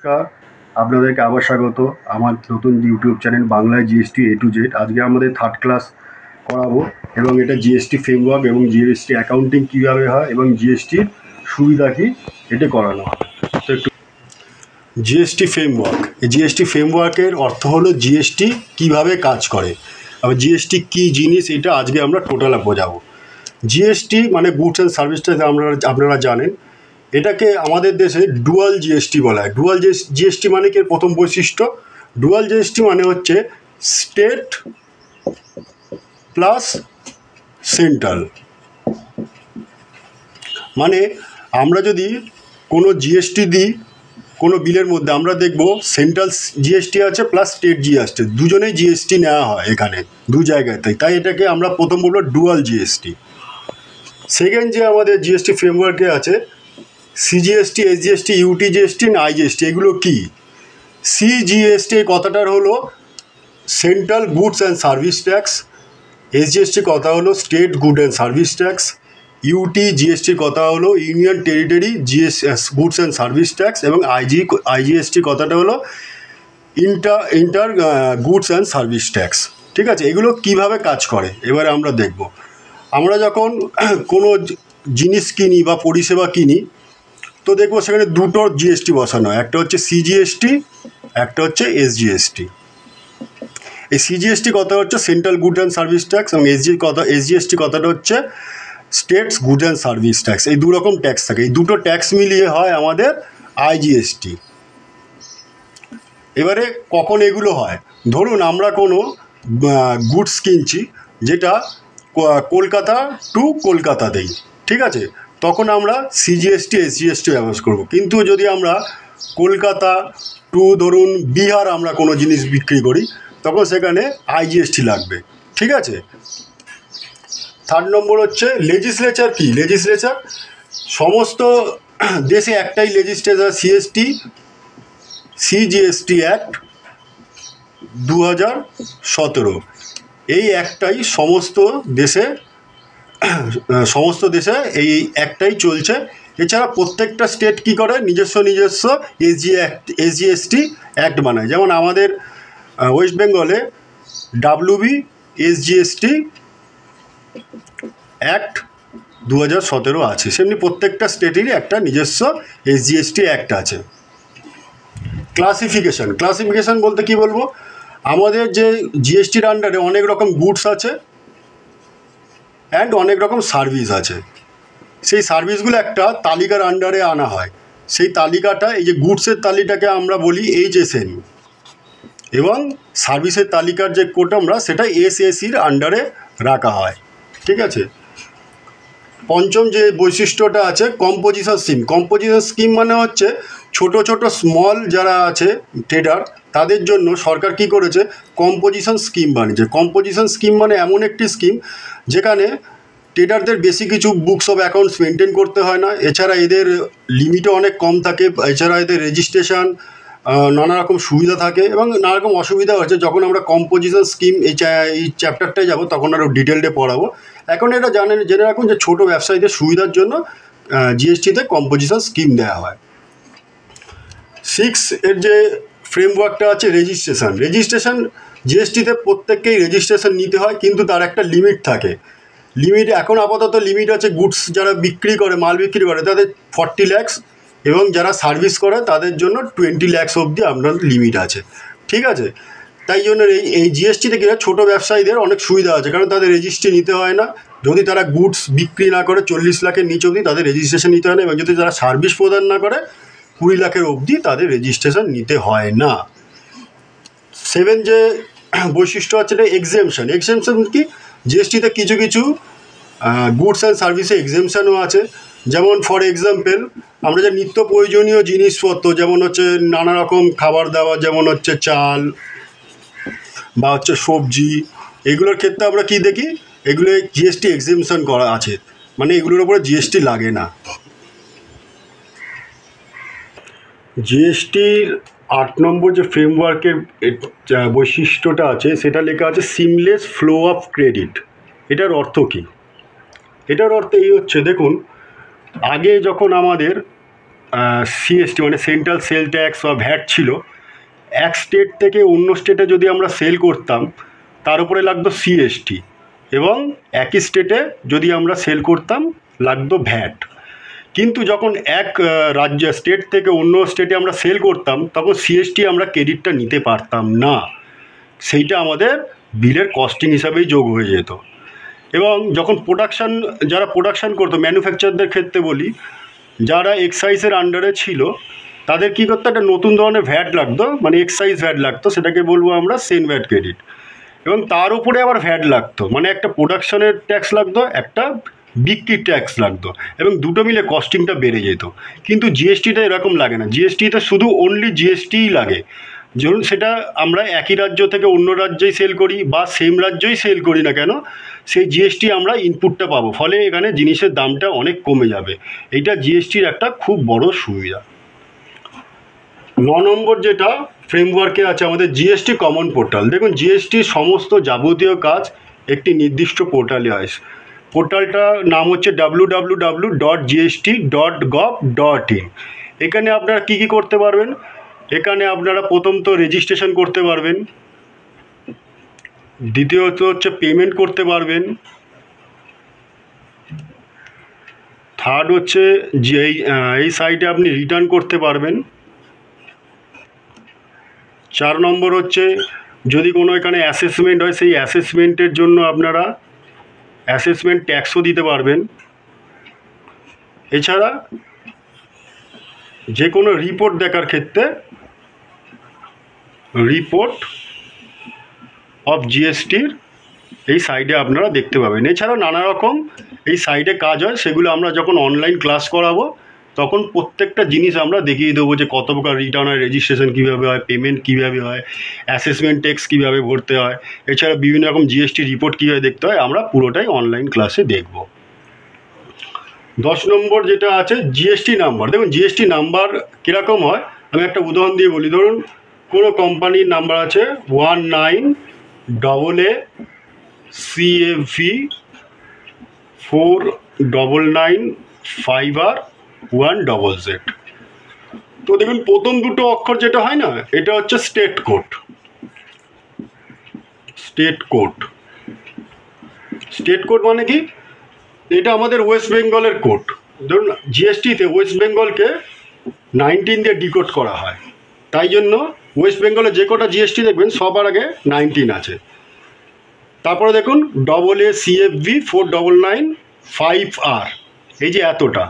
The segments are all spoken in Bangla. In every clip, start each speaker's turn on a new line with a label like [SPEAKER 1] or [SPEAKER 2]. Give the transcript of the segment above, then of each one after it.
[SPEAKER 1] নমস্কার, আপনাদেরকে আবার স্বাগত আমার নতুন ইউটিউব চ্যানেল বাংলায় জিএসটি এ টু জেড। আজকে আমাদের থার্ড ক্লাস করাবো এবং এটা জিএসটি ফ্রেমওয়ার্ক এবং জিএসটি অ্যাকাউন্টিং কীভাবে হয় এবং জিএসটির সুবিধা কী এটা করানো হয়। তো একটু জিএসটি ফ্রেমওয়ার্ক, এই জিএসটি ফ্রেমওয়ার্কের অর্থ হলো জিএসটি কীভাবে কাজ করে, আবার জিএসটি কী জিনিস এটা আজকে আমরা টোটালে বোঝাবো। জিএসটি মানে গুডস অ্যান্ড সার্ভিস ট্যাক্স, আপনারা জানেন। এটাকে আমাদের দেশে ডুয়াল জিএসটি বলা হয়। ডুয়াল জিএসটি মানে কি? প্রথম বৈশিষ্ট্য, ডুয়াল জিএসটি মানে হচ্ছে স্টেট প্লাস সেন্ট্রাল। মানে আমরা যদি কোনো জিএসটি দিই কোনো বিলের মধ্যে, আমরা দেখব সেন্ট্রাল জিএসটি আছে প্লাস স্টেট জিএসটি, দুজনেই জিএসটি নেওয়া হয় এখানে দু জায়গাতে। তাই এটাকে আমরা প্রথম বলবো ডুয়াল জিএসটি। সেকেন্ড যে আমাদের জিএসটি ফ্রেমওয়ার্কে আছে সিজিএসটি, এসজিএসটি, ইউটিজিএসটি, আইজিএসটি। এগুলো কি? সিজিএসটি কথাটার হলো central goods and service tax, SGST কথা হলো state good and service tax, ইউটিজিএসটির কথা হলো union territory goods and service tax, এবং আইজিএসটি কথাটা হলো inter goods and service tax. ঠিক আছে, এগুলো কিভাবে কাজ করে এবারে আমরা দেখব। আমরা যখন কোনো জিনিস কিনি বা পরিষেবা কিনি তো দেখবো সেখানে দুটো জিএসটি বসানো হয়, একটা হচ্ছে সিজিএসটি, একটা হচ্ছে এসজিএসটি। এই সিজিএসটি কথা হচ্ছে central good and service tax এবং এসজিএসটি কথাটা হচ্ছে states good and service tax. এই দু রকম ট্যাক্স থাকে, এই দুটো ট্যাক্স মিলিয়ে হয় আমাদের আইজিএসটি। এবারে কখন এগুলো হয়? ধরুন আমরা কোনো গুডস কিনছি যেটা কলকাতা টু কলকাতা দেই, ঠিক আছে, তখন আমরা সিজিএসটি এসজিএসটি ব্যবহার করব। কিন্তু যদি আমরা কলকাতা টু ধরুন বিহার আমরা কোনো জিনিস বিক্রি করি তখন সেখানে আইজিএসটি লাগবে। ঠিক আছে। থার্ড নম্বর হচ্ছে লেজিসলেচার। কি লেজিসলেচার? সমস্ত দেশে একটাই লেজিসলেচার, সিজিএসটি অ্যাক্ট 2017। এই একটাই সমস্ত দেশে এই একটাই চলছে। এছাড়া প্রত্যেকটা স্টেট কি করে নিজস্ব এসজিএসটি অ্যাক্ট বানায়। যেমন আমাদের ওয়েস্ট বেঙ্গলে ডাব্লিউবি এসজিএসটি অ্যাক্ট 2017 আছে, সেমনি প্রত্যেকটা স্টেটেরই একটা নিজস্ব এসজিএসটি অ্যাক্ট আছে। ক্লাসিফিকেশন বলতে কি বলবো, আমাদের যে জিএসটির আন্ডারে অনেক রকম গুডস আছে অ্যান্ড অনেক রকম সার্ভিস আছে। সেই সার্ভিসগুলো একটা তালিকার আন্ডারে আনা হয়। সেই তালিকাটা, এই যে গুডসের তালিকাটাকে আমরা বলি এইচএসএন, এবং সার্ভিসের তালিকার যে কোড আমরা সেটা এসএসির আন্ডারে রাখা হয়। ঠিক আছে। পঞ্চম যে বৈশিষ্ট্যটা আছে কম্পোজিশন স্কিম। কম্পোজিশন স্কিম মানে হচ্ছে ছোট স্মল যারা আছে ট্রেডার, তাদের জন্য সরকার কি করেছে, কম্পোজিশন স্কিম বানিয়েছে। কম্পোজিশন স্কিম মানে এমন একটি স্কিম যেখানে ট্রেডারদের বেশি কিছু বুকস অফ অ্যাকাউন্টস মেনটেন করতে হয় না। এছাড়া এদের লিমিটও অনেক কম থাকে। এছাড়া এদের রেজিস্ট্রেশন নানা রকম সুবিধা থাকে এবং নানা রকম অসুবিধা হচ্ছে। যখন আমরা কম্পোজিশন স্কিম এই চ্যাপ্টারটায় যাব তখন আরও ডিটেলডে পড়াবো। এখন এটা জেনে রাখুন যে ছোটো ব্যবসায়ীদের সুবিধার জন্য জিএসটিতে কম্পোজিশন স্কিম দেওয়া হয়। 6 এর যে ফ্রেমওয়ার্কটা আছে রেজিস্ট্রেশন জিএসটিতে প্রত্যেককেই রেজিস্ট্রেশন নিতে হয়, কিন্তু তার একটা লিমিট থাকে। এখন আপাতত লিমিট আছে গুডস যারা মাল বিক্রি করে তাদের 40 লাখ, এবং যারা সার্ভিস করে তাদের জন্য 20 লাখ অবধি আপনার লিমিট আছে। ঠিক আছে। তাই জন্য এই জিএসটিতে কিনা ছোটো ব্যবসায়ীদের অনেক সুবিধা আছে, কারণ তাদের রেজিস্ট্রি নিতে হয় না। যদি তারা গুডস বিক্রি না করে 40 লাখের নিচে অবধি তাদের রেজিস্ট্রেশন নিতে হয় না, এবং যদি তারা সার্ভিস প্রদান না করে 20 লাখের অবধি তাদের রেজিস্ট্রেশন নিতে হয় না। 7 যে বৈশিষ্ট্য আছে এটা এক্সেমশন কি? জিএসটিতে কিছু গুডস অ্যান্ড সার্ভিসে এক্সেমশনও আছে। যেমন ফর এক্সাম্পল আমরা যে নিত্য প্রয়োজনীয় জিনিসপত্র, যেমন হচ্ছে নানা রকম খাবার দাবার, যেমন হচ্ছে চাল বা হচ্ছে সবজি, এগুলোর ক্ষেত্রে আমরা কি দেখি, এগুলো জিএসটি এক্সেমশন করা আছে, মানে এগুলোর উপরে জিএসটি লাগে না। জিএসটির 8 নম্বর যে ফ্রেমওয়ার্কের বৈশিষ্ট্যটা আছে সেটা লেখা আছে সিমলেস ফ্লো অফ ক্রেডিট। এটার অর্থ কী? এটার অর্থ এই হচ্ছে, দেখুন আগে যখন আমাদের সিএসটি মানে সেন্ট্রাল সেল ট্যাক্স বা ভ্যাট ছিল, এক স্টেট থেকে অন্য স্টেটে যদি আমরা সেল করতাম তার উপরে লাগতো সিএসটি, এবং একই স্টেটে যদি আমরা সেল করতাম লাগতো ভ্যাট। কিন্তু যখন এক রাজ্য স্টেট থেকে অন্য স্টেটে আমরা সেল করতাম তখন সিএসটি আমরা ক্রেডিটটা নিতে পারতাম না, সেইটা আমাদের বিলের কস্টিং হিসাবেই যোগ হয়ে যেত। এবং যখন যারা প্রোডাকশান করতো, ম্যানুফ্যাকচারদের ক্ষেত্রে বলি, যারা এক্সাইজের আন্ডারে ছিল তাদের কী করতো, একটা নতুন ধরনের ভ্যাট লাগতো, মানে এক্সাইজ ভ্যাট লাগতো, সেটাকে বলবো আমরা সেন ভ্যাট ক্রেডিট। এবং তার উপরে আবার ভ্যাট লাগতো, মানে একটা প্রোডাকশানের ট্যাক্স লাগতো, একটা বিক্রির ট্যাক্স লাগতো, এবং দুটো মিলে কস্টিংটা বেড়ে যেত। কিন্তু জিএসটিটা এরকম লাগে না, জিএসটিতে শুধু অনলি জিএসটিই লাগে। ধরুন সেটা আমরা একই রাজ্য থেকে অন্য রাজ্যেই সেল করি বা সেম রাজ্যই সেল করি না কেন, সেই জিএসটি আমরা ইনপুটটা পাবো, ফলে এখানে জিনিসের দামটা অনেক কমে যাবে। এইটা জিএসটির একটা খুব বড় সুবিধা। 9 নম্বর যেটা ফ্রেমওয়ার্কে আছে আমাদের জিএসটি কমন পোর্টাল। দেখুন জিএসটির সমস্ত যাবতীয় কাজ একটি নির্দিষ্ট পোর্টালে হয়। পোর্টালটার নাম হচ্ছে www.gst.gov.in। এখানে আপনারা কী কী করতে পারবেন, এখানে আপনারা প্রথম তো রেজিস্ট্রেশন করতে পারবেন, দ্বিতীয়ত হচ্ছে পেমেন্ট করতে পারবেন, থার্ড হচ্ছে যে এই সাইটে আপনি রিটার্ন করতে পারবেন, 4 নম্বর হচ্ছে যদি কোনো এখানে অ্যাসেসমেন্ট হয় সেই অ্যাসেসমেন্টের জন্য আপনারা অ্যাসেসমেন্ট ট্যাক্সও দিতে পারবেন। এছাড়া যে কোনো রিপোর্ট দেখার ক্ষেত্রে রিপোর্ট অফ জিএসটির এই সাইডে আপনারা দেখতে পাবেন। এছাড়াও নানা রকম এই সাইডে কাজ হয়, সেগুলো আমরা যখন অনলাইন ক্লাস করাবো তখন প্রত্যেকটা জিনিস আমরা দেখিয়ে দেবো, যে কত প্রকার রিটার্ন হয়, রেজিস্ট্রেশন কীভাবে হয়, পেমেন্ট কীভাবে হয়, অ্যাসেসমেন্ট ট্যাক্স কীভাবে ভরতে হয়, এছাড়া বিভিন্ন রকম জিএসটি রিপোর্ট কীভাবে দেখতে হয়, আমরা পুরোটাই অনলাইন ক্লাসে দেখব। 10 নম্বর যেটা আছে জিএসটি নাম্বার। দেখুন জিএসটি নাম্বার কীরকম হয় আমি একটা উদাহরণ দিয়ে বলি। ধরুন কোনো কোম্পানির নাম্বার আছে 19AA CFV4995R1ZZ। তো দেখুন প্রথম দুটো অক্ষর যেটা হয় না, এটা হচ্ছে স্টেট কোড। স্টেট কোড মানে কি, এটা আমাদের ওয়েস্ট বেঙ্গলের কোড। ধরুন জিএসটিতে ওয়েস্ট বেঙ্গলকে 19 দিয়ে ডিকোড করা হয়, তাই জন্য ওয়েস্ট বেঙ্গলে যে কটা জিএসটি দেখবেন সবার আগে 19 আছে। তারপরে দেখুন AA CFV4995R, এই যে এতটা,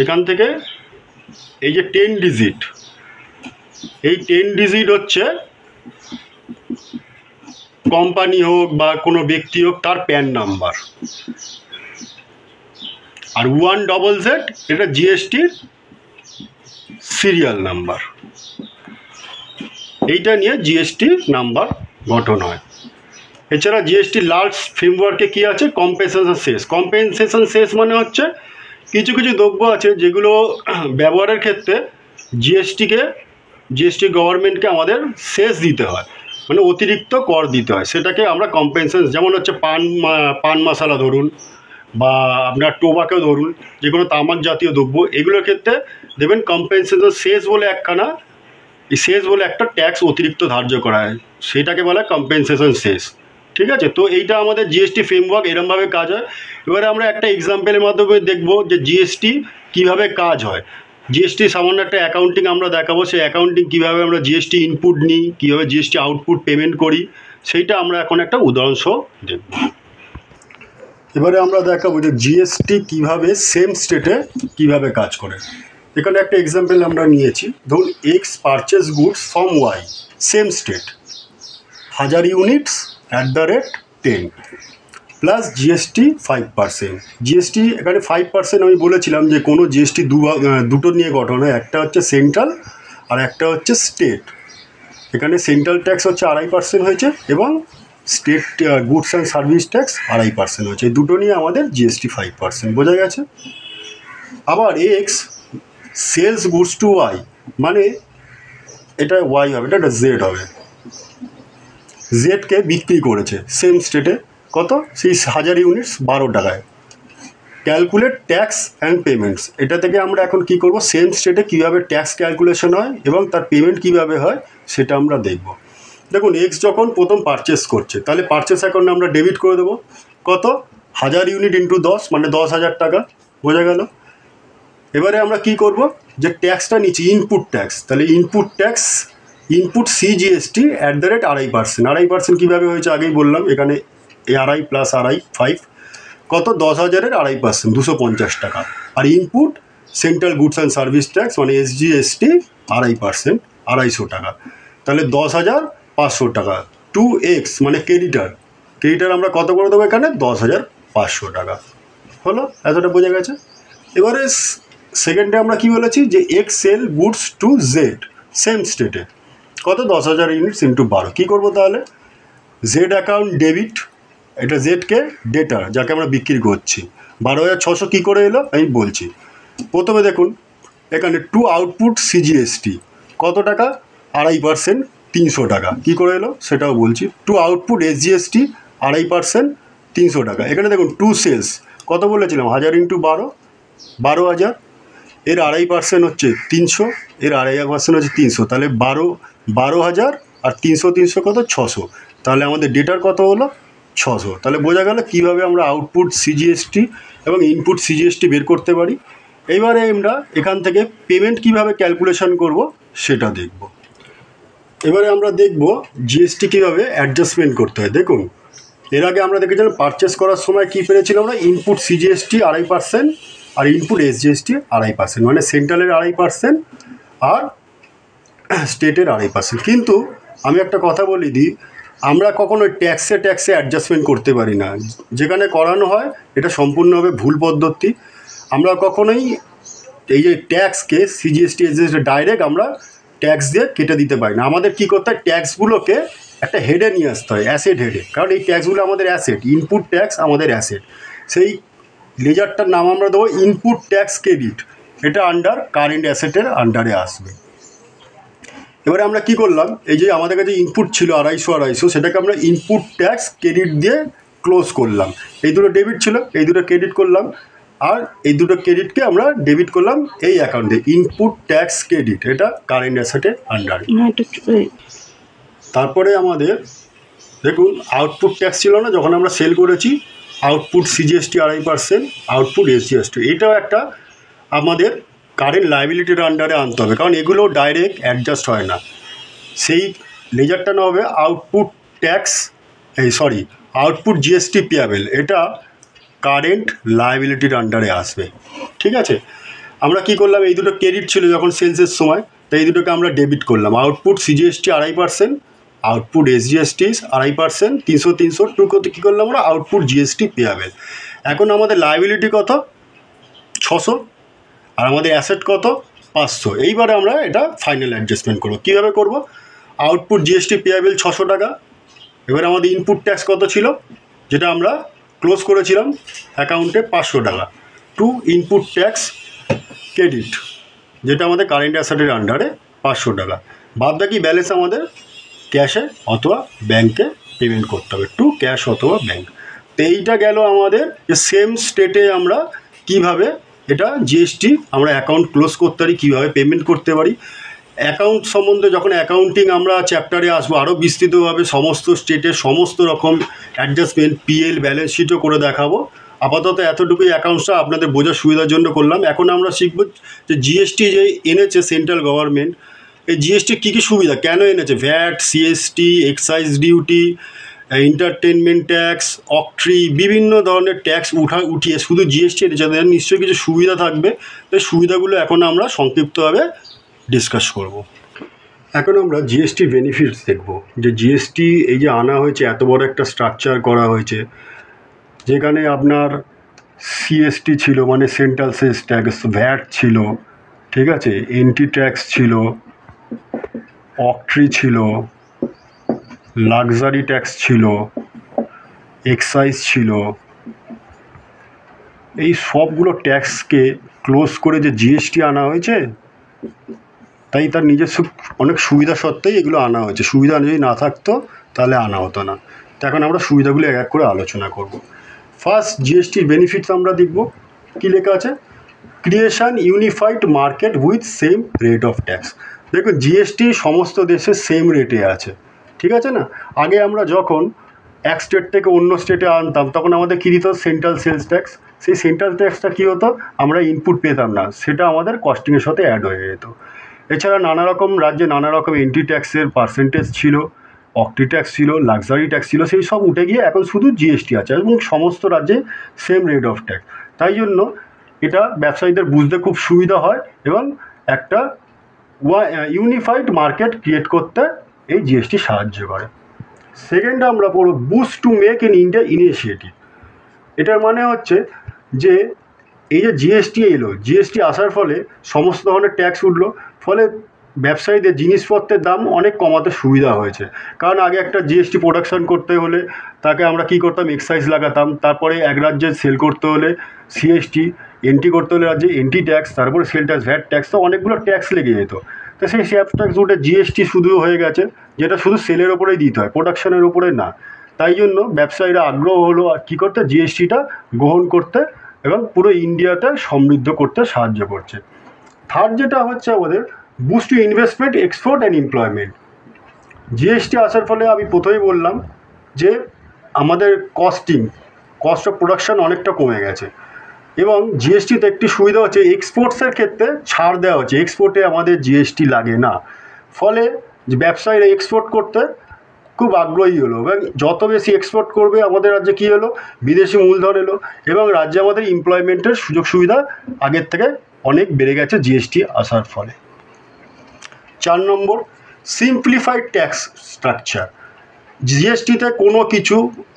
[SPEAKER 1] এখান থেকে এই যে 10 ডিজিট, এই 10 ডিজিট হচ্ছে কোম্পানি হোক বা কোনো ব্যক্তি হোক তার প্যান নাম্বার। আর 1ZZ এটা জিএসটির সিরিয়াল নাম্বার। এইটা নিয়ে জিএসটি নাম্বার গঠন হয়। এছাড়া জিএসটি লাস্ট ফ্রেমওয়ার্কে কী আছে, কম্পেনসেশন সেস। কম্পেনসেশন সেস মানে হচ্ছে কিছু কিছু দ্রব্য আছে যেগুলো ব্যবহারের ক্ষেত্রে জিএসটি গভর্নমেন্টকে আমাদের সেস দিতে হয়, মানে অতিরিক্ত কর দিতে হয়, সেটাকে আমরা কম্পেনসেশন, যেমন হচ্ছে পান মশলা ধরুন বা আপনার টোবাকো ধরুন, যে কোনো তামাক জাতীয় দ্রব্য, এগুলোর ক্ষেত্রে দেবেন কম্পেনসেশন সেস বলে একখানা, এই সেস বলে একটা ট্যাক্স অতিরিক্ত ধার্য করা হয়, সেটাকে বলা হয় কম্পেনসেশন সেস। ঠিক আছে, তো এইটা আমাদের জিএসটি ফ্রেমওয়ার্ক এরমভাবে কাজ হয়। এবারে আমরা একটা এক্সাম্পলের মাধ্যমে দেখব যে জিএসটি কীভাবে কাজ হয়। জিএসটি সামান্য একটা অ্যাকাউন্টিং আমরা দেখাবো, সেই অ্যাকাউন্টিং কীভাবে আমরা জিএসটি ইনপুট নিই, কীভাবে জিএসটি আউটপুট পেমেন্ট করি, সেইটা আমরা এখন একটা উদাহরণ সহ দেখব। এবারে আমরা দেখাবো যে জিএসটি কীভাবে সেম স্টেটে কীভাবে কাজ করে। এখানে একটা এক্সাম্পল আমরা নিয়েছি, ধরুন X purchase goods from Y same state 1000 units @10 plus GST 5%। GST এখানে 5% আমি বলেছিলাম যে কোনো জিএসটি দুটো নিয়ে গঠন হয়, একটা হচ্ছে সেন্ট্রাল আর একটা হচ্ছে স্টেট। এখানে সেন্ট্রাল ট্যাক্স হচ্ছে 2.5% হয়েছে এবং state goods and service tax 2.5% হয়েছে, এই দুটো নিয়ে আমাদের জিএসটি 5%। বোঝা গেছে। আবার X sells goods to Y, মানে এটা ওয়াই হবে, এটা জেড হবে, জেডকে বিক্রি করেছে সেম স্টেটে কত, সেই 1000 ইউনিটস 12 টাকায়, ক্যালকুলেট ট্যাক্স অ্যান্ড পেমেন্টস, এটা থেকে আমরা এখন কি করব, সেম স্টেটে কীভাবে ট্যাক্স ক্যালকুলেশন হয় এবং তার পেমেন্ট কীভাবে হয় সেটা আমরা দেখব। দেখুন এক্স যখন প্রথম পারচেস করছে, তাহলে পারচেস অ্যাকাউন্টে আমরা ডেবিট করে দেবো কত, 1000 ইউনিট ইন্টু 10 মানে 10,000 টাকা, বোঝা গেল। এবারে আমরা কি করব, যে ট্যাক্সটা নিচ্ছি ইনপুট ট্যাক্স, তাহলে ইনপুট ট্যাক্স ইনপুট CGST @2.5%, 2.5% কীভাবে হয়েছে আগেই বললাম, এখানে 2.5 + 2.5 5 কত, 10,000-এর 2.5%, 250 টাকা। আর input central goods and service tax মানে SGST 2.5%, 250 টাকা, তাহলে 10,500 টাকা। 2x মানে ক্রেডিটার, ক্রেডিটার আমরা কত করে দেবো এখানে, 10,500 টাকা। হলো, এতটা বোঝা গেছে। এবারে সেকেন্ডে আমরা কি বলেছি, যে X sell goods to Z same স্টেটে কত, 10,000 ইউনিটস ইন্টু 12, কী করবো তাহলে, জেড অ্যাকাউন্ট ডেবিট, এটা জেডকে ডেটার যাকে আমরা বিক্রি করছি, 12,600 কী করে এলো আমি বলছি। প্রথমে দেখুন এখানে টু আউটপুট CGST কত টাকা, 2.5%, 300 টাকা, কী করে এলো সেটাও বলছি। টু আউটপুট SGST 2.5%, 300 টাকা। এখানে দেখুন টু সেলস কত বলেছিলাম, 1000 ইন্টু 12, 12,000, এর 2.5% হচ্ছে 300, এর 2.5% হচ্ছে 300, তাহলে 12,000 আর 300 কত, 600, তাহলে আমাদের ডেটার কত হলো, 600। তাহলে বোঝা গেল কীভাবে আমরা আউটপুট CGST এবং ইনপুট CGST বের করতে পারি। এইবারে আমরা এখান থেকে পেমেন্ট কীভাবে ক্যালকুলেশন করব সেটা দেখব। এবারে আমরা দেখব GST কীভাবে অ্যাডজাস্টমেন্ট করতে হয়। দেখুন এর আগে আমরা দেখেছিলাম পারচেস করার সময় কী পেরেছিলাম আমরা, ইনপুট CGST 2.5% আর ইনপুট SGST 2.5%, মানে সেন্ট্রালের 2.5% আর স্টেটের 2.5%। কিন্তু আমি একটা কথা বলি দিই, আমরা কখনো ট্যাক্সে অ্যাডজাস্টমেন্ট করতে পারি না, যেখানে করানো হয় এটা সম্পূর্ণভাবে ভুল পদ্ধতি। আমরা কখনোই এই যে ট্যাক্সকে CGST SGST ডাইরেক্ট আমরা ট্যাক্স দিয়ে কেটে দিতে পারি না। আমাদের কী করতে হয়, ট্যাক্সগুলোকে একটা হেডে নিয়ে আসতে হয়, অ্যাসেট হেডে, কারণ এই ট্যাক্সগুলো আমাদের অ্যাসেট, ইনপুট ট্যাক্স আমাদের অ্যাসেট। সেই লেজারটার নাম আমরা দেবো ইনপুট ট্যাক্স ক্রেডিট, এটা আন্ডার কারেন্ট অ্যাসেটের আন্ডারে আসবে। এবারে আমরা কি করলাম, এই যে আমাদের কাছে ইনপুট ছিল 250, সেটাকে আমরা ইনপুট ট্যাক্স ক্রেডিট দিয়ে ক্লোজ করলাম। এই দুটো ডেবিট ছিল, এই দুটো ক্রেডিট করলাম, আর এই দুটো ক্রেডিটকে আমরা ডেবিট করলাম এই অ্যাকাউন্টে, ইনপুট ট্যাক্স ক্রেডিট, এটা কারেন্ট অ্যাসেটের আন্ডারে। তারপরে আমাদের দেখুন আউটপুট ট্যাক্স ছিল না, যখন আমরা সেল করেছি, আউটপুট CGST 2.5%, আউটপুট SGST, এটাও একটা আমাদের কারেন্ট লাইবিলিটির আন্ডারে আনতে হবে, কারণ এগুলো ডাইরেক্ট অ্যাডজাস্ট হয় না। সেই লেজারটা না হবে আউটপুট ট্যাক্স, আউটপুট GST পেয়াবেল, এটা কারেন্ট লাইবিলিটির আন্ডারে আসবে। ঠিক আছে, আমরা কি করলাম, এই দুটো ক্রেডিট ছিল যখন সেলসের সময়, তাই এই দুটোকে আমরা ডেবিট করলাম। আউটপুট CGST 2.5%, আউটপুট SGST 2.5%, 300 টুকোতে কী করলাম আমরা, আউটপুট GST পেয়াবেল। এখন আমাদের লাইবিলিটি কত, 600, আর আমাদের অ্যাসেট কত, 500। এইবারে আমরা এটা ফাইনাল অ্যাডজাস্টমেন্ট করবো। কীভাবে করব, আউটপুট GST পেয়াবেল 600 টাকা, এবারে আমাদের ইনপুট ট্যাক্স কত ছিল, যেটা আমরা ক্লোজ করেছিলাম অ্যাকাউন্টে, 500 টাকা, টু ইনপুট ট্যাক্স ক্রেডিট, যেটা আমাদের কারেন্ট অ্যাসেটের আন্ডারে 500 টাকা, বাদ বাকি ব্যালেন্স আমাদের ক্যাশে অথবা ব্যাংকে পেমেন্ট করতে হবে, টু ক্যাশ অথবা ব্যাংক। তো এইটা গেল আমাদের যে সেম স্টেটে আমরা কিভাবে এটা GST আমরা অ্যাকাউন্ট ক্লোজ করতে পারি, কীভাবে পেমেন্ট করতে পারি। অ্যাকাউন্ট সম্বন্ধে যখন অ্যাকাউন্টিং আমরা চ্যাপ্টারে আসবো আরও বিস্তৃতভাবে সমস্ত স্টেটের সমস্ত রকম অ্যাডজাস্টমেন্ট, PL ব্যালেন্স শিটও করে দেখাবো। আপাতত এতটুকুই অ্যাকাউন্টসটা আপনাদের বোঝার সুবিধার জন্য করলাম। এখন আমরা শিখব যে GST যে এনেছে সেন্ট্রাল গভর্নমেন্ট, এই GST কী কী সুবিধা কেন এনেছে, VAT, CST, excise duty, entertainment tax, octroi, বিভিন্ন ধরনের ট্যাক্স উঠিয়ে শুধু GST এনেছে, তাদের নিশ্চয়ই কিছু সুবিধা থাকবে। তাই সুবিধাগুলো এখন আমরা সংক্ষিপ্তভাবে ডিসকাস করব। এখন আমরা GST বেনিফিটস দেখব, যে GST এই যে আনা হয়েছে, এত বড় একটা স্ট্রাকচার করা হয়েছে, যেখানে আপনার CST ছিল মানে সেন্ট্রাল সেলস ট্যাক্স, VAT ছিল, ঠিক আছে, এন্টি ট্যাক্স ছিল, অকট্রি ছিল, লাক্সারি ট্যাক্স ছিল, এক্সাইজ ছিল, এই সবগুলো ট্যাক্সকে ক্লোজ করে যে GST আনা হয়েছে, তাই তার নিজস্ব অনেক সুবিধা সত্ত্বেই এগুলো আনা হয়েছে। সুবিধা যদি না থাকতো তাহলে আনা হতো না। তো এখন আমরা সুবিধাগুলো এক এক করে আলোচনা করব। ফার্স্ট GSTর বেনিফিটস আমরা দেখব। কী লেখা আছে, creation unified market with same rate of tax. দেখুন জিএসটি সমস্ত দেশে সেম রেটে আছে, ঠিক আছে না। আগে আমরা যখন এক স্টেট থেকে অন্য স্টেটে আনতাম তখন আমাদের কী দিত, সেন্ট্রাল সেলস ট্যাক্স। সেই সেন্ট্রাল ট্যাক্সটা কী হতো, আমরা ইনপুট পেতাম না, সেটা আমাদের কস্টিংয়ের সাথে অ্যাড হয়ে যেত। এছাড়া নানা রকম রাজ্যে নানা রকম এন্ট্রি ট্যাক্সের পার্সেন্টেজ ছিল, অক্টি ট্যাক্স ছিল, লাক্সারি ট্যাক্স ছিল, সেই সব উঠে গিয়ে এখন শুধু জিএসটি আছে এবং সমস্ত রাজ্যে সেম রেট অফ ট্যাক্স। তাই জন্য এটা ব্যবসায়ীদের বুঝতে খুব সুবিধা হয় এবং একটা ইউনিফাইড মার্কেট ক্রিয়েট করতে এই জিএসটি সাহায্য করে। সেকেন্ড আমরা পড়ব boost to make in India initiative. এটার মানে হচ্ছে যে এই যে জিএসটি এলো, জিএসটি আসার ফলে সমস্ত ধরনের ট্যাক্স উঠলো, ফলে ব্যবসায়ীদের জিনিসপত্রের দাম অনেক কমাতে সুবিধা হয়েছে। কারণ আগে একটা জিএসটি প্রোডাকশান করতে হলে তাকে আমরা কী করতাম, এক্সাইজ লাগাতাম, তারপরে এক রাজ্যে সেল করতে হলে সিএসটি, এন্ট্রি করতে হলে রাজ্যে এন্ট্রি ট্যাক্স, তারপরে সেল ট্যাক্স, ভ্যাট ট্যাক্স, তো অনেকগুলো ট্যাক্স লেগে যেত। তো সেই সেলস ট্যাক্স উঠে জিএসটি শুধু হয়ে গেছে, যেটা শুধু সেলের ওপরেই দিতে হয়, প্রোডাকশানের ওপরে না। তাই জন্য ব্যবসায়ীরা আগ্রহ হলো আর কী করতে, জিএসটিটা গ্রহণ করতে এবং পুরো ইন্ডিয়াতে সমৃদ্ধ করতে সাহায্য করছে। থার্ড যেটা হচ্ছে আমাদের boost to investment, export and employment. GST আসার ফলে আমি প্রথমেই বললাম যে আমাদের কস্ট অফ প্রোডাকশান অনেকটা কমে গেছে এবং জিএসটিতে একটি সুবিধা হচ্ছে এক্সপোর্টসের ক্ষেত্রে ছাড় দেওয়া হচ্ছে, এক্সপোর্টে আমাদের জিএসটি লাগে না। ফলে ব্যবসায়ীরা এক্সপোর্ট করতে খুব আগ্রহী হলো এবং যত বেশি এক্সপোর্ট করবে আমাদের রাজ্যে কী হলো, বিদেশি মূলধন এলো এবং রাজ্যে আমাদের এমপ্লয়মেন্টের সুযোগ সুবিধা আগের থেকে অনেক বেড়ে গেছে জিএসটি আসার ফলে। 4 নম্বর সিম্পলিফাইড ট্যাক্স স্ট্রাকচার। জিএসটিতে কোনো কিছু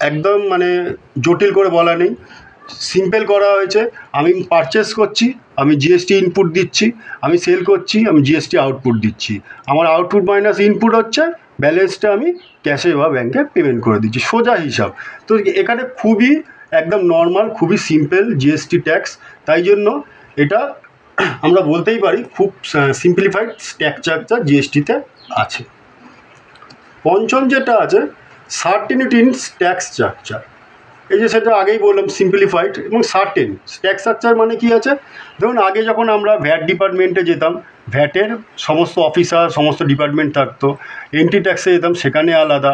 [SPEAKER 1] একদম জটিল করে বলা নেই, সিম্পল করা হয়েছে। আমি পারচেস করছি, আমি জিএসটি ইনপুট দিচ্ছি, আমি সেল করছি, আমি জিএসটি আউটপুট দিচ্ছি, আমার আউটপুট মাইনাস ইনপুট হচ্ছে, ব্যালেন্সটা আমি ক্যাশে বা ব্যাংকে পেমেন্ট করে দিচ্ছি, সোজা হিসাব। তো এখানে খুবই একদম নর্মাল, খুবই সিম্পল জিএসটি ট্যাক্স, তাই জন্য এটা আমরা বলতেই পারি খুব সিম্পলিফাইড স্ট্রাকচার জিএসটিতে আছে। পঞ্চম যেটা আছে সার্টেনিটি ইন ট্যাক্স স্ট্রাকচার। এই যে সেটা আগেই বললাম সিম্পলিফাইড এবং সার্টেন ট্যাক্স স্ট্রাকচার মানে কি আছে, ধরুন আগে যখন আমরা ভ্যাট ডিপার্টমেন্টে যেতাম, ভ্যাটের সমস্ত অফিসার সমস্ত ডিপার্টমেন্ট থাকতো, এন্ট্রি ট্যাক্সে যেতাম সেখানে আলাদা,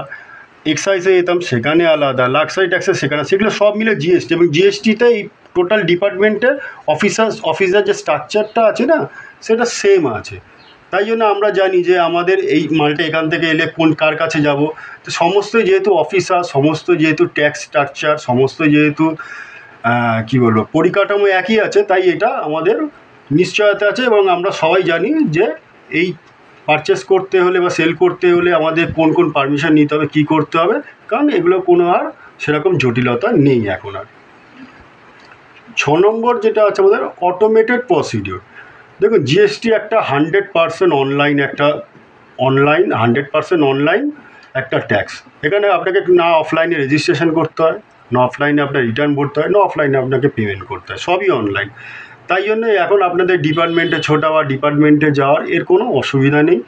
[SPEAKER 1] এক্সাইজে যেতাম সেখানে আলাদা, লাক্সারি ট্যাক্সে সেখানে, সেগুলো সব মিলে জিএসটি এবং জিএসটিতে এই টোটাল ডিপার্টমেন্টের অফিসার যে স্ট্রাকচারটা আছে না সেটা সেম আছে। তাই জন্য আমরা জানি যে আমাদের এই মালটা এখান থেকে এলে কার কাছে যাব, তো সমস্ত যেহেতু অফিসার, সমস্ত যেহেতু ট্যাক্স স্ট্রাকচার, সমস্ত যেহেতু কী বলবো পরিকাঠামো একই আছে, তাই এটা আমাদের নিশ্চয়তা আছে এবং আমরা সবাই জানি যে এই পারচেস করতে হলে বা সেল করতে হলে আমাদের কোন কোন পারমিশন নিতে হবে, কী করতে হবে, কারণ এগুলো কোনো আর সেরকম জটিলতা নেই এখন আর। 6 নম্বর যেটা আছে আমাদের অটোমেটেড প্রসিডিওর। দেখুন জিএসটি একটা 100% অনলাইন, 100% অনলাইন একটা ট্যাক্স। এখানে আপনাকে না অফলাইনে রেজিস্ট্রেশন করতে হয়, না অফলাইনে আপনার রিটার্ন ভরতে হয়, না অফলাইনে আপনাকে পেমেন্ট করতে হয়, সবই অনলাইন। তাই জন্য এখন আপনাদের ডিপার্টমেন্টে ছোটা বা ডিপার্টমেন্টে যাওয়ার এর কোনো অসুবিধা নেই,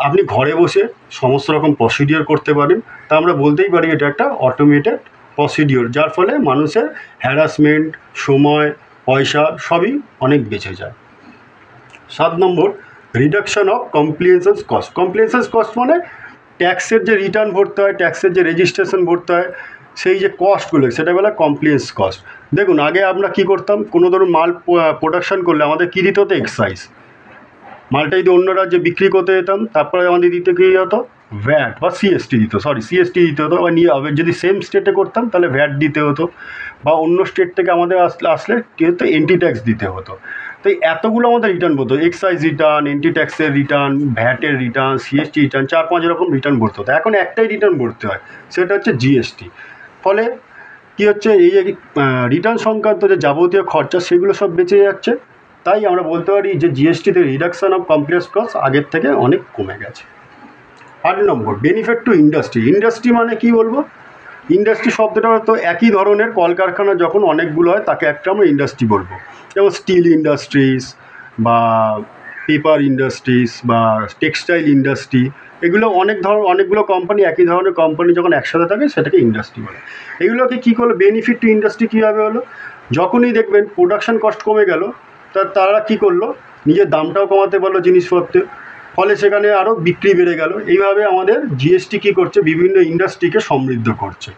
[SPEAKER 1] আপনি ঘরে বসে সমস্ত রকম প্রসিডিওর করতে পারেন। তা আমরা বলতেই পারি এটা একটা অটোমেটেড প্রসিডিওর, যার ফলে মানুষের হ্যারাসমেন্ট, সময়, পয়সা সবই অনেক বেঁচে যায়। 7 নম্বর রিডাকশান অফ কমপ্লিয়েন্সেস কস্ট। কমপ্লিয়েন্সেস কস্ট মানে ট্যাক্সের যে রিটার্ন ভরতে হয়, ট্যাক্সের যে রেজিস্ট্রেশন ভরতে হয়, সেই যে কস্টগুলো সেটা বলা কমপ্লিয়েন্স কস্ট। দেখুন আগে আমরা কী করতাম, কোনো ধরুন মাল প্রোডাকশান করলে আমাদের কী দিতে হতো, এক্সাইজ। মালটা যদি অন্য রাজ্যে বিক্রি করতে যেতাম তারপরে আমাদের দিতে কী হতো, ভ্যাট বা সিএসটি দিতে হতো, বা যদি সেম স্টেটে করতাম তাহলে ভ্যাট দিতে হতো, বা অন্য স্টেট থেকে আমাদের আসলে কী হতো, এন্ট্রি ট্যাক্স দিতে হতো। তো এতগুলো আমাদের রিটার্ন ভরতে হতো, এক্সাইজ রিটার্ন, এন্ট্রি ট্যাক্সের রিটার্ন, ভ্যাটের রিটার্ন, সিএসটি রিটার্ন, 4-5 রকম রিটার্ন ভরতে হতো। এখন একটাই রিটার্ন ভরতে হয়, সেটা হচ্ছে জিএসটি। ফলে কী হচ্ছে, এই যে রিটার্ন সংক্রান্ত যে যাবতীয় খরচা সেগুলো সব বেঁচে যাচ্ছে। তাই আমরা বলতে পারি যে জিএসটিতে রিডাকশান অফ কমপ্লেক্স কস্ট আগের থেকে অনেক কমে গেছে। 8 নম্বর বেনিফিট টু ইন্ডাস্ট্রি। ইন্ডাস্ট্রি মানে কি বলবো, ইন্ডাস্ট্রি শব্দটা তো একই ধরনের কলকারখানা যখন অনেকগুলো হয় তাকে একটা আমরা ইন্ডাস্ট্রি বলবো, যেমন স্টিল ইন্ডাস্ট্রিজ বা পেপার ইন্ডাস্ট্রিজ বা টেক্সটাইল ইন্ডাস্ট্রি, এগুলো অনেকগুলো কোম্পানি, একই ধরনের কোম্পানি যখন একসাথে থাকে সেটাকে ইন্ডাস্ট্রি বলে। এগুলোকে কী করলো, বেনিফিট টু ইন্ডাস্ট্রি কীভাবে হলো, যখনই দেখবেন প্রোডাকশন কস্ট কমে গেল, তারা কী করলো, নিজের দামটাও কমাতে পারলো জিনিসপত্রের, ফলে সেখানে আরও বিক্রি বেড়ে গেল। এইভাবে আমাদের জিএসটি কী করছে, বিভিন্ন ইন্ডাস্ট্রিকে সমৃদ্ধ করছে।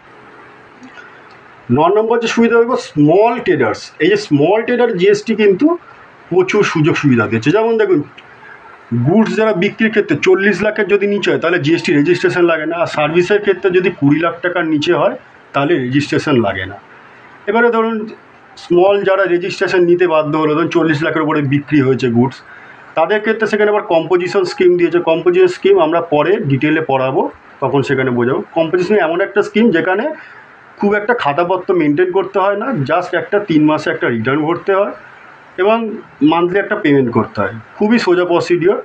[SPEAKER 1] 9 নম্বর যে সুবিধা হলো স্মল ট্রেডার্স। এই যে স্মল ট্রেডার জিএসটি কিন্তু প্রচুর সুযোগ সুবিধা দিচ্ছে। যেমন দেখুন, গুডস যারা বিক্রির ক্ষেত্রে 40 লাখের যদি নিচে হয় তাহলে জিএসটি রেজিস্ট্রেশন লাগে না, আর সার্ভিসের ক্ষেত্রে যদি 20 লাখ টাকার নিচে হয় তাহলে রেজিস্ট্রেশন লাগে না। এবারে ধরুন স্মল যারা রেজিস্ট্রেশন নিতে বাধ্য হলো, ধরুন 40 লাখের উপরে বিক্রি হয়েছে গুডস, তাদের ক্ষেত্রে সেখানে আবার কম্পোজিশন স্কিম দিয়েছে। কম্পোজিশন স্কিম আমরা পরে ডিটেলে পড়াবো, তখন সেখানে বোঝাবো। কম্পোজিশন এমন একটা স্কিম যেখানে খুব একটা খাতাপত্র মেনটেন করতে হয় না, জাস্ট একটা 3 মাসে একটা রিটার্ন ভরতে হয় এবং মান্থলি একটা পেমেন্ট করতে হয়। খুবই সোজা প্রসিডিওর,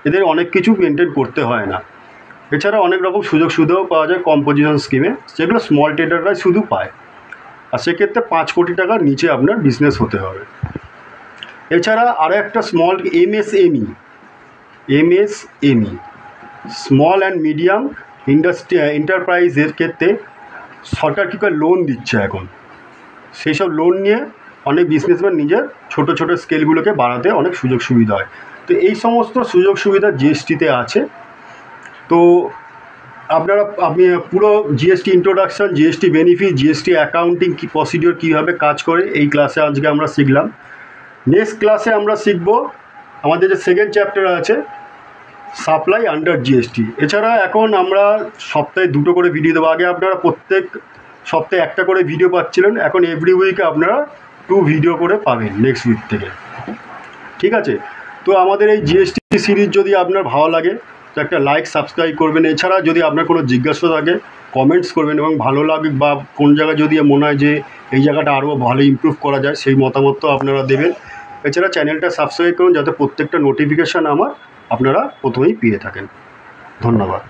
[SPEAKER 1] এদের অনেক কিছু মেনটেন করতে হয় না। এছাড়া অনেক রকম সুযোগ সুবিধাও পাওয়া যায় কম্পোজিশন স্কিমে, যেগুলো স্মল ট্রেডাররাই শুধু পায়, আর সেক্ষেত্রে 5 কোটি টাকার নিচে আপনার বিজনেস হতে হবে। এছাড়া আরও একটা small MSME small and medium এন্টারপ্রাইজের ক্ষেত্রে সরকার কী করে লোন দিচ্ছে এখন, সেই সব লোন নিয়ে অনেক বিজনেসম্যান নিজের ছোট ছোট স্কেলগুলোকে বাড়াতে অনেক সুযোগ সুবিধা হয়। তো এই সমস্ত সুযোগ সুবিধা জিএসটিতে আছে। তো আপনি পুরো GST introduction, GST benefit, GST accounting কী প্রসিডিওর কীভাবে কাজ করে, এই ক্লাসে আজকে আমরা শিখলাম। নেক্সট ক্লাসে আমরা শিখব আমাদের যে সেকেন্ড চ্যাপ্টার আছে, সাপ্লাই আন্ডার জিএসটি। এছাড়া এখন আমরা সপ্তাহে 2টো করে ভিডিও দেবো। আগে আপনারা প্রত্যেক সপ্তাহে 1টা করে ভিডিও পাচ্ছিলেন, এখন এভরি উইকে আপনারা 2 ভিডিও করে পাবেন নেক্সট উইক থেকে, ঠিক আছে? তো আমাদের এই জিএসটি সিরিজ যদি আপনার ভালো লাগে তো একটা লাইক সাবস্ক্রাইব করবেন। এছাড়া যদি আপনার কোনো জিজ্ঞাসা থাকে কমেন্টস করবেন, এবং ভালো লাগে বা কোন জায়গায় যদি মনে হয় যে এই জায়গাটা আরও ভালো ইমপ্রুভ করা যায় সেই মতামতও আপনারা দেবেন। এছাড়া চ্যানেলটা সাবস্ক্রাইব করুন যাতে প্রত্যেকটা নোটিফিকেশান আপনারা প্রথমেই পেয়ে থাকেন। ধন্যবাদ।